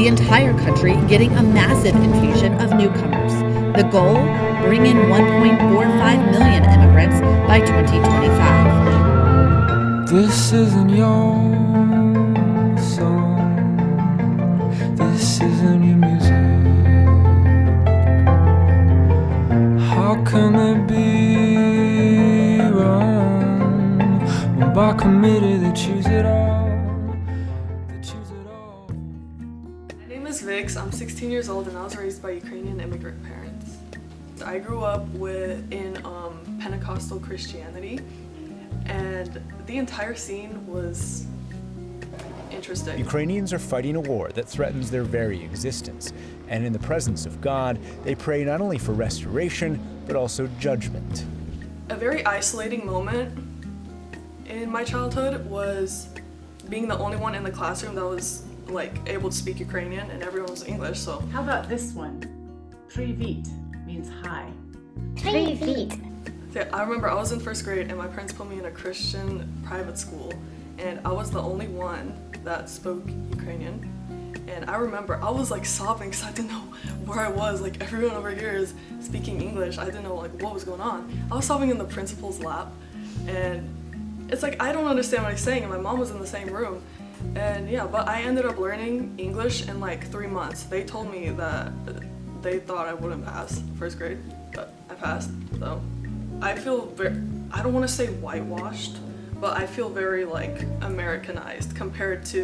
the entire country getting a massive infusion of newcomers. The goal? Bring in 1.45 million immigrants by 2025. This isn't your song. This isn't your music. How can there be wrong when by committee they choose it all? They choose it all. My name is Vix. I'm 16 years old and I was raised by Ukrainian immigrant parents. I grew up in Pentecostal Christianity, and the entire scene was interesting. Ukrainians are fighting a war that threatens their very existence, and in the presence of God, they pray not only for restoration, but also judgment. A very isolating moment in my childhood was being the only one in the classroom that was able to speak Ukrainian, and everyone was English. So how about this one? Привіт means hi. Привіт. I remember I was in first grade and my parents put me in a Christian private school, and I was the only one that spoke Ukrainian. And I remember I was sobbing because I didn't know where I was. Everyone over here is speaking English. I didn't know what was going on. I was sobbing in the principal's lap, and it's I don't understand what he's saying, and my mom was in the same room. And yeah, but I ended up learning English in 3 months. They told me that they thought I wouldn't pass first grade, but I passed. So I feel I don't want to say whitewashed, but I feel very Americanized compared to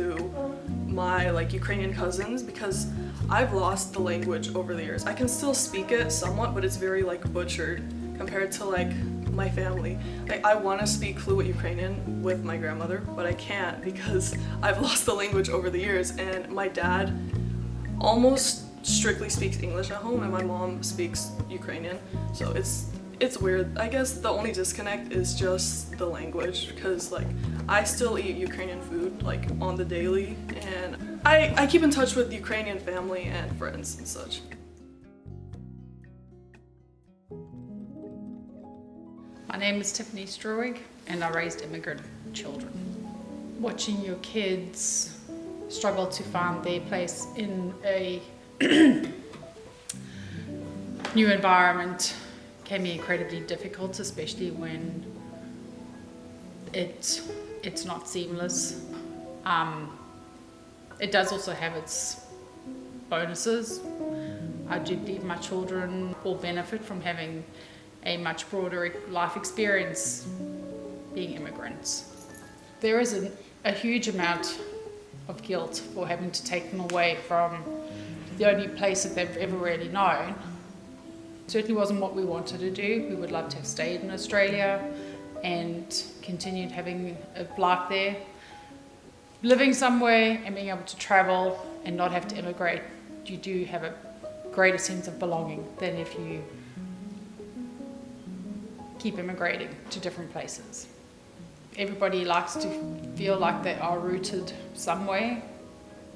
my Ukrainian cousins, because I've lost the language over the years. I can still speak it somewhat, but it's very butchered compared to my family. I want to speak fluent Ukrainian with my grandmother, but I can't because I've lost the language over the years. And my dad almost strictly speaks English at home, and my mom speaks Ukrainian. So it's weird. I guess the only disconnect is just the language, because I still eat Ukrainian food on the daily, and I keep in touch with Ukrainian family and friends and such. My name is Tiffany Struwig, and I raised immigrant children. Watching your kids struggle to find their place in a new environment can be incredibly difficult, especially when it's not seamless. It does also have its bonuses. I do believe my children will benefit from having a much broader life experience being immigrants. There is a huge amount of guilt for having to take them away from the only place that they've ever really known. Certainly wasn't what we wanted to do. We would love to have stayed in Australia and continued having a life there. Living somewhere and being able to travel and not have to immigrate, you do have a greater sense of belonging than if you keep immigrating to different places. Everybody likes to feel like they are rooted somewhere.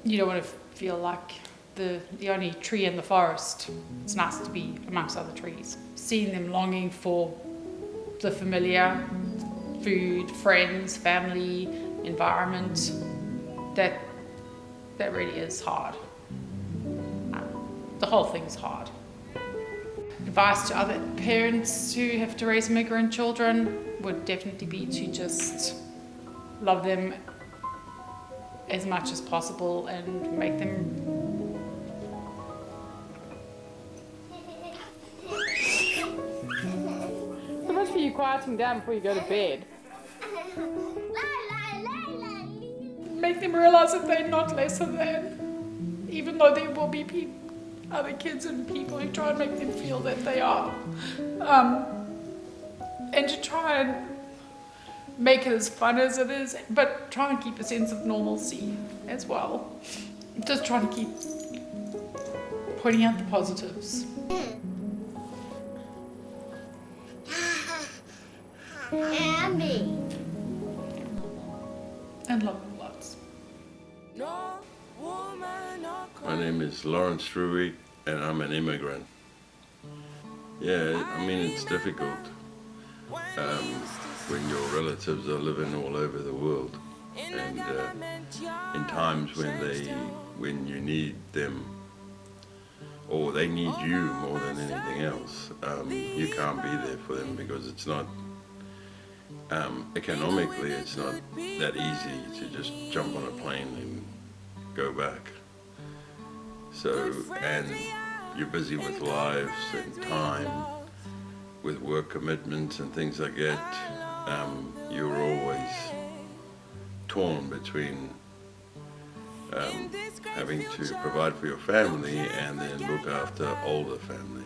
You don't want to feel like the only tree in the forest. It's nice to be amongst other trees. Seeing them longing for the familiar, food, friends, family, environment, that really is hard. The whole thing's hard. Advice to other parents who have to raise immigrant children would definitely be to just love them as much as possible and make them so much for you quieting down before you go to bed. Make them realize that they're not lesser than, even though there will be other kids and people who try and make them feel that they are. And to try and make it as fun as it is, but try and keep a sense of normalcy as well. Just trying to keep pointing out the positives. And love them lots. My name is Lawrence Struwig, and I'm an immigrant. Yeah, I mean, it's difficult when your relatives are living all over the world. and in times when you need them, or they need you more than anything else, you can't be there for them because it's not, economically, it's not that easy to just jump on a plane and go back. So, and you're busy with lives and time, with work commitments and things like that. You're always torn between having to provide for your family and then look after older family.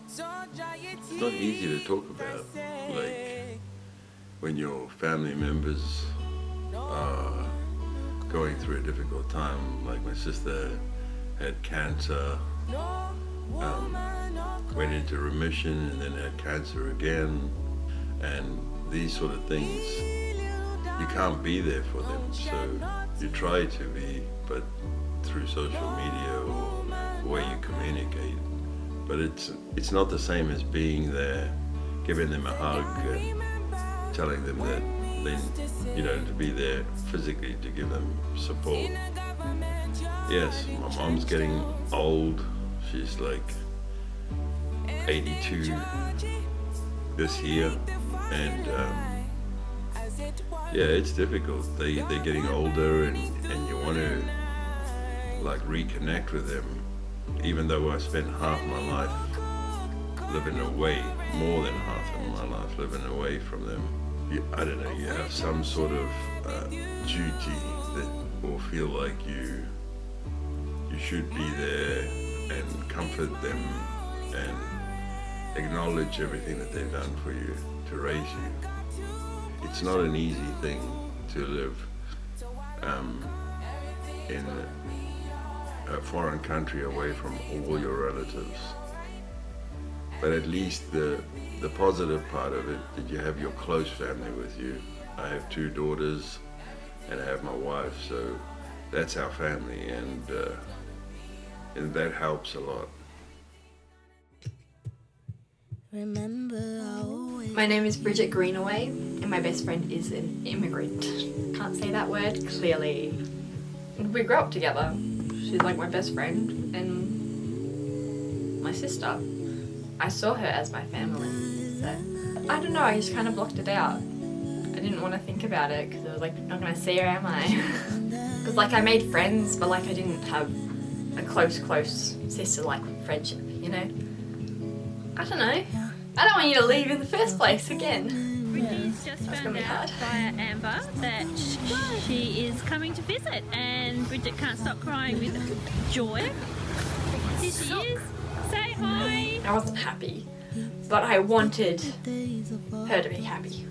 It's not easy to talk about, like when your family members are going through a difficult time. Like my sister had cancer, went into remission and then had cancer again, and these sort of things, you can't be there for them, so you try to be, but through social media or the way you communicate. But it's not the same as being there, giving them a hug and telling them that to be there physically to give them support. Yes, my mom's getting old. She's like 82 this year, and yeah, it's difficult. They're getting older, and you want to like reconnect with them. Even though I spent half my life living away, more than half of my life living away from them, I don't know, you have some sort of duty that will feel like you should be there and comfort them and acknowledge everything that they've done for you to raise you. It's not an easy thing to live in a foreign country away from all your relatives. But at least the positive part of it, that you have your close family with you. I have 2 daughters and I have my wife, so that's our family, and that helps a lot. My name is Bridget Greenaway, and my best friend is an immigrant. Can't say that word clearly. We grew up together. She's like my best friend and my sister. I saw her as my family, so I don't know, I just kind of blocked it out. I didn't want to think about it because I was like, not going to see her, am I? Because like I made friends, but like I didn't have a close sister-like friendship, you know? I don't know. I don't want you to leave in the first place again. Bridget's just found out via Amber that she is coming to visit, and Bridget can't stop crying with joy. Here she is. Say hi. I wasn't happy, but I wanted her to be happy.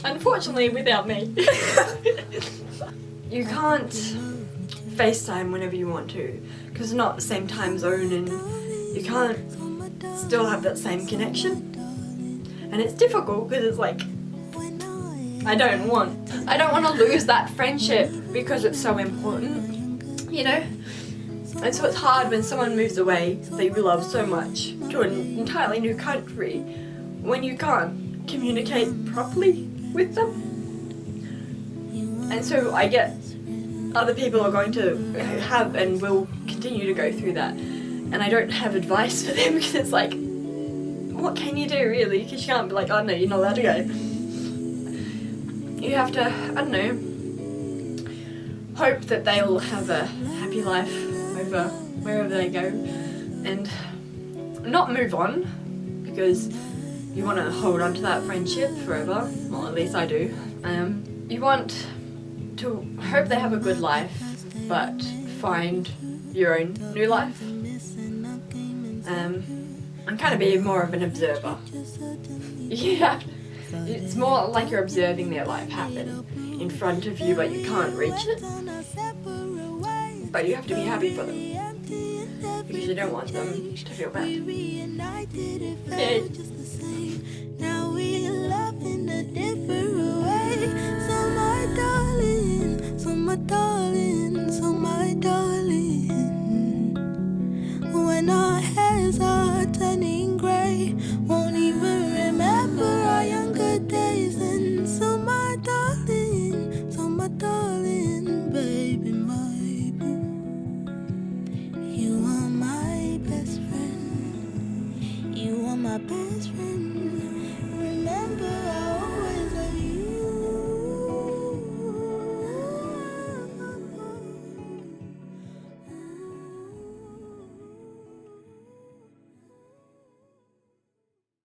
Unfortunately, without me. You can't FaceTime whenever you want to, because it's not the same time zone, and you can't still have that same connection. And it's difficult because it's like, I don't want to lose that friendship because it's so important, you know? And so it's hard when someone moves away that you love so much to an entirely new country when you can't communicate properly with them. And so I get other people are going to have and will continue to go through that. And I don't have advice for them because it's like, what can you do really? Because you can't be like, oh no, you're not allowed to go. You have to, I don't know, hope that they'll have a happy life over wherever they go and not move on because you want to hold on to that friendship forever. Well, at least I do. You want to hope they have a good life, but find your own new life. And kind of be more of an observer. Yeah, it's more like you're observing their life happen in front of you, but you can't reach it. But you have to be happy for them because you don't want them to feel bad. Yeah.